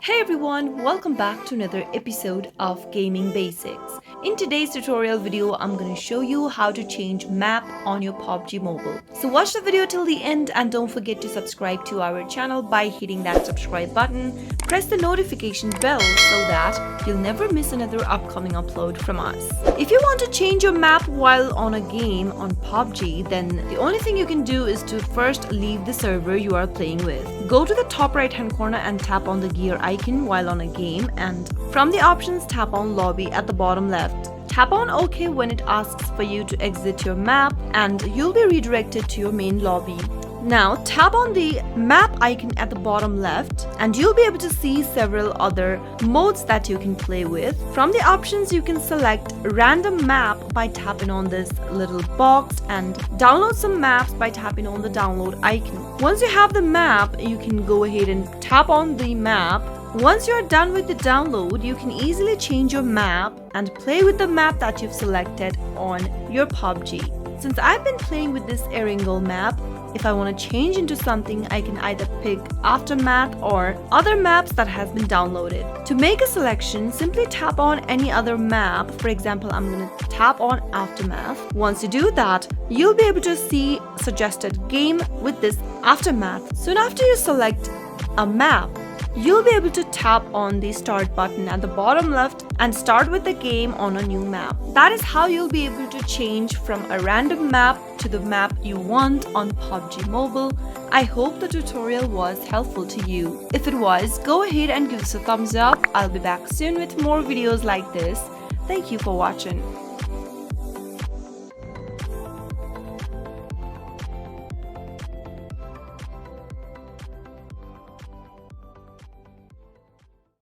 Hey everyone, welcome back to another episode of Gaming Basics. In today's tutorial video, I'm going to show you how to change map on your PUBG mobile. So watch the video till the end and don't forget to subscribe to our channel by hitting that subscribe button. Press the notification bell so that you'll never miss another upcoming upload from us. If you want to change your map while on a game on PUBG, then the only thing you can do is to first leave the server you are playing with. Go to the top right hand corner and tap on the gear icon while on a game, and from the options tap on lobby at the bottom left. Tap on OK when it asks for you to exit your map and you'll be redirected to your main lobby. Now tap on the map icon at the bottom left and you'll be able to see several other modes that you can play with. From the options you can select random map by tapping on this little box and download some maps by tapping on the download icon. Once you have the map, you can go ahead and tap on the map. Once you're done with the download, you can easily change your map and play with the map that you've selected on your PUBG. Since I've been playing with this Erangel map, if I want to change into something, I can either pick Aftermath or other maps that has been downloaded. To make a selection, simply tap on any other map. For example, I'm going to tap on Aftermath. Once you do that, you'll be able to see suggested game with this Aftermath. Soon after you select a map, you'll be able to tap on the start button at the bottom left and start with the game on a new map. That is how you'll be able to change from a random map to the map you want on PUBG Mobile. I hope the tutorial was helpful to you. If it was, go ahead and give us a thumbs up. I'll be back soon with more videos like this. Thank you for watching.